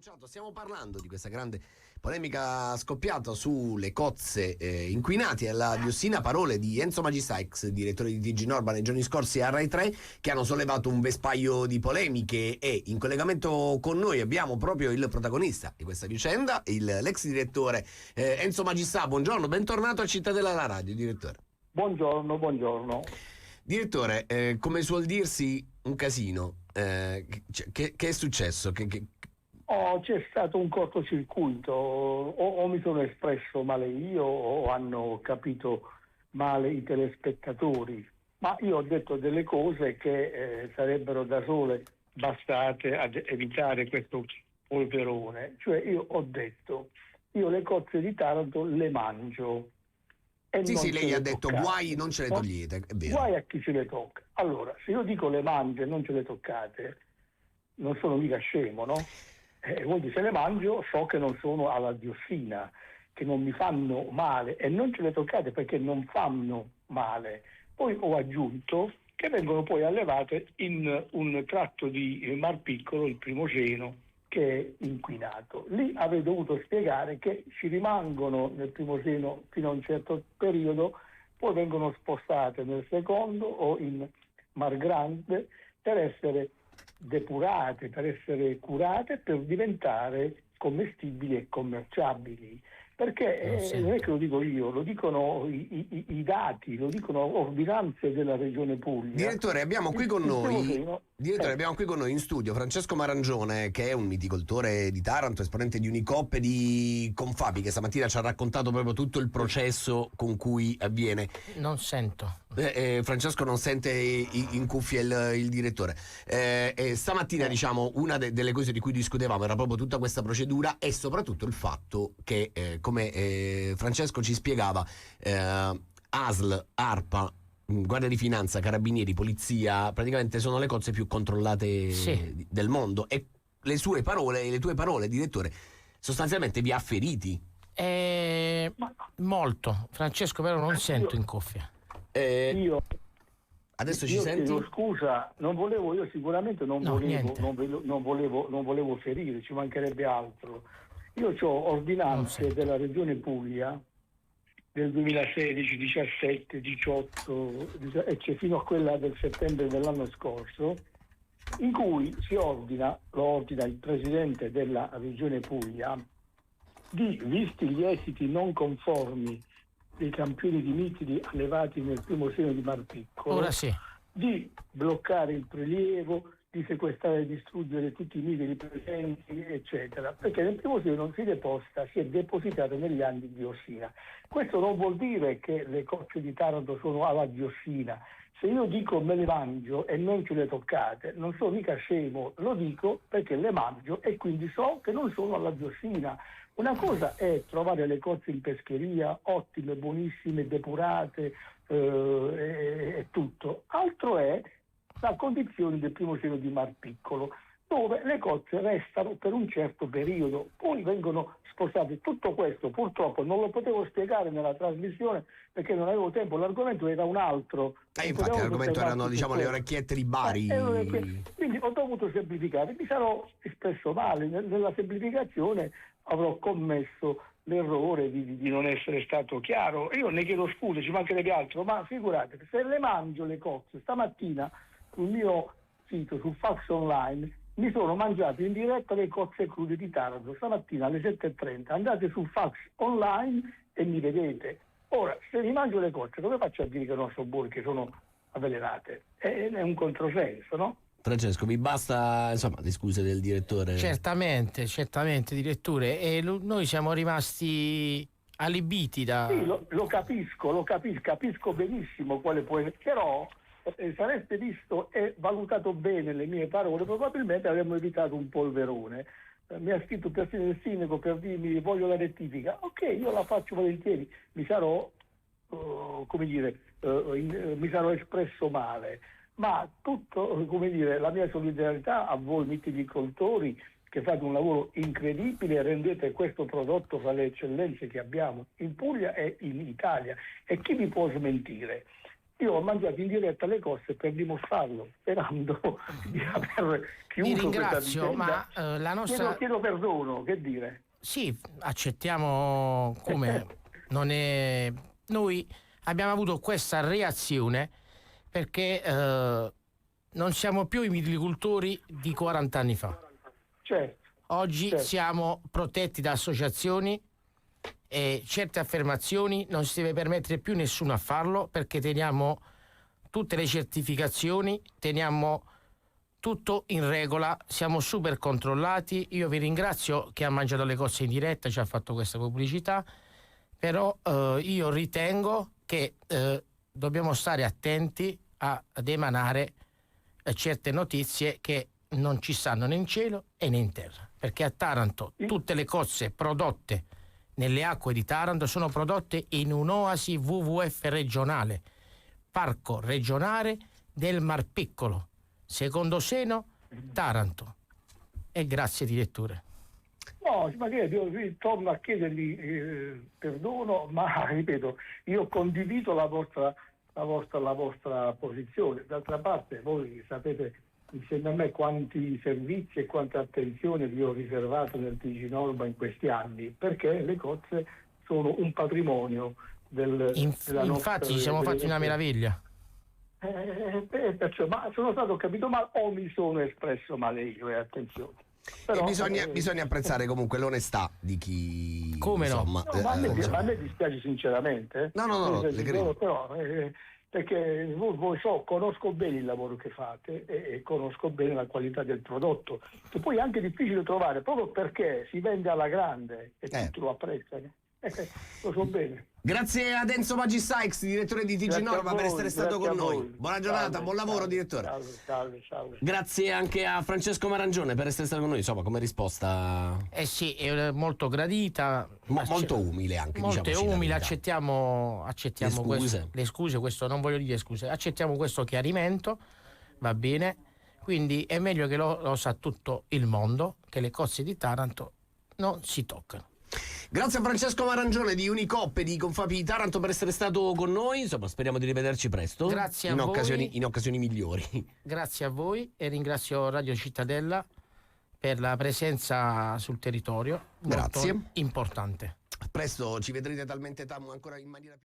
annunciato, stiamo parlando di questa grande polemica scoppiata sulle cozze inquinate alla diossina, parole di Enzo Magistà, ex direttore di TG Norma nei giorni scorsi a Rai 3, che hanno sollevato un vespaio di polemiche, e in collegamento con noi abbiamo proprio il protagonista di questa vicenda, l'ex direttore Enzo Magistà. Buongiorno, bentornato a Cittadella alla radio, direttore. Buongiorno. Direttore, come suol dirsi, un casino. Che è successo? C'è stato un cortocircuito, o mi sono espresso male io o hanno capito male i telespettatori, ma io ho detto delle cose che sarebbero da sole bastate ad evitare questo polverone. Cioè io ho detto, io le cozze di Taranto le mangio. E Sì, lei ha detto toccate. guai non ce le togliete, è vero. Guai a chi ce le tocca. Allora, se io dico le mangio e non ce le toccate, non sono mica scemo, no? Quindi se le mangio so che non sono alla diossina, che non mi fanno male, e non ce le toccate perché non fanno male. Poi ho aggiunto che vengono poi allevate in un tratto di Mar Piccolo, il Primoceno, che è inquinato. Lì avrei dovuto spiegare che ci rimangono nel Primoceno fino a un certo periodo, poi vengono spostate nel secondo o in Mar Grande per essere depurate, per essere curate, per diventare commestibili e commerciabili. Perché non è che lo dico io, lo dicono i dati, lo dicono ordinanze della Regione Puglia. Direttore, abbiamo qui con noi in studio Francesco Marangione, che è un viticoltore di Taranto, esponente di Unicoop e di Confapi, che stamattina ci ha raccontato proprio tutto il processo con cui avviene. Non sento. Francesco non sente in cuffia il direttore. Stamattina, diciamo, una delle cose di cui discutevamo era proprio tutta questa procedura, e soprattutto il fatto che, come Francesco ci spiegava, ASL, ARPA, Guardia di Finanza, Carabinieri, Polizia, praticamente sono le cozze più controllate del mondo, e le tue parole, direttore, sostanzialmente vi ha feriti. Molto. Francesco, però non sento in cuffia. Adesso ci senti? Chiedo scusa, non volevo ferire, ci mancherebbe altro. Io ho ordinanze della Regione Puglia del 2016, 17, 18 e c'è fino a quella del settembre dell'anno scorso, in cui lo ordina il presidente della Regione Puglia, visti gli esiti non conformi dei campioni di mitili allevati nel Primoceno di Mar Piccolo, di bloccare il prelievo, di sequestrare e distruggere tutti i mitili presenti, eccetera, perché nel Primoceno si è depositato negli anni diossina. Questo non vuol dire che le cozze di Taranto sono alla diossina. Se io dico me le mangio e non ce le toccate, non sono mica scemo, lo dico perché le mangio e quindi so che non sono alla diossina. Una cosa è trovare le cozze in pescheria, ottime, buonissime, depurate e tutto. Altro è la condizione del Primoceno di Mar Piccolo, dove le cozze restano per un certo periodo, poi vengono spostate. Tutto questo purtroppo non lo potevo spiegare nella trasmissione perché non avevo tempo, l'argomento era un altro. Infatti l'argomento erano, diciamo, le orecchiette di Bari. Quindi ho dovuto semplificare, mi sarò espresso male, nella semplificazione avrò commesso l'errore di non essere stato chiaro. Io ne chiedo scusa, ci mancherebbe altro, ma figurate, se le mangio le cozze, stamattina sul mio sito, su Fax Online, mi sono mangiato in diretta le cozze crude di Taranto, stamattina alle 7:30, andate su Fax Online e mi vedete. Ora, se mi mangio le cozze, come faccio a dire che non sono buone, che sono avvelenate? È un controsenso, no? Francesco, vi basta, insomma, le scuse del direttore? Certamente, direttore, e noi siamo rimasti allibiti da... Sì, lo capisco benissimo quale può essere, però sareste visto e valutato bene le mie parole, probabilmente avremmo evitato un polverone. Mi ha scritto persino il sindaco per dirmi voglio la rettifica. Ok, io la faccio volentieri, mi sarò mi sarò espresso male, ma tutto, la mia solidarietà a voi viticoltori che fate un lavoro incredibile e rendete questo prodotto fra le eccellenze che abbiamo in Puglia e in Italia. E chi mi può smentire? Io ho mangiato in diretta le cose per dimostrarlo, sperando di aver Vi chiuso ringrazio, ma la nostra... Chiedo perdono, che dire? Sì, accettiamo come non è... Noi abbiamo avuto questa reazione perché non siamo più i viticoltori di 40 anni fa. Certo. Oggi Certo. siamo protetti da associazioni e certe affermazioni non si deve permettere più nessuno a farlo, perché teniamo tutte le certificazioni, teniamo tutto in regola, siamo super controllati. Io vi ringrazio che ha mangiato le cose in diretta, ci ha fatto questa pubblicità, però io ritengo che dobbiamo stare attenti ad emanare certe notizie che non ci stanno né in cielo e né in terra, perché a Taranto tutte le cozze prodotte nelle acque di Taranto sono prodotte in un'oasi WWF regionale, parco regionale del Mar Piccolo, secondo Seno, Taranto. E grazie direttore. No, ma che io torno a chiedervi perdono, ma ripeto, io condivido la vostra posizione. D'altra parte voi sapete insieme a me quanti servizi e quanta attenzione vi ho riservato nel TG Norma in questi anni, perché le cozze sono un patrimonio della nostra... Infatti ci siamo fatti una meraviglia. Perciò, ma sono stato capito male o mi sono espresso male io, attenzione. Però, bisogna apprezzare comunque l'onestà di chi... Come no? insomma, no, ma a me dispiace sinceramente. No, le credo. Però, perché conosco bene il lavoro che fate e conosco bene la qualità del prodotto, che poi è anche difficile trovare, proprio perché si vende alla grande e tutti lo apprezzano. Lo so bene. Grazie ad Enzo Maggi-Sykes, direttore di TG Grazie Norma, a per voi, essere stato grazie con a noi. voi. Buona giornata, Salve, buon lavoro, salve, direttore. Salve. Grazie anche a Francesco Marangione per essere stato con noi, insomma, come risposta Sì, è molto gradita. molto umile anche, Molto diciamoci la umile, verità. accettiamo Le scuse. questo non voglio dire scuse, accettiamo questo chiarimento, va bene, quindi è meglio che lo sa tutto il mondo, che le cozze di Taranto non si toccano. Grazie a Francesco Marangione di Unicoop e di Confapi di Taranto per essere stato con noi, insomma, speriamo di rivederci presto. Grazie a voi. In occasioni migliori. Grazie a voi e ringrazio Radio Cittadella per la presenza sul territorio, molto Grazie. importante. Presto ci vedrete talmente ancora in maniera più...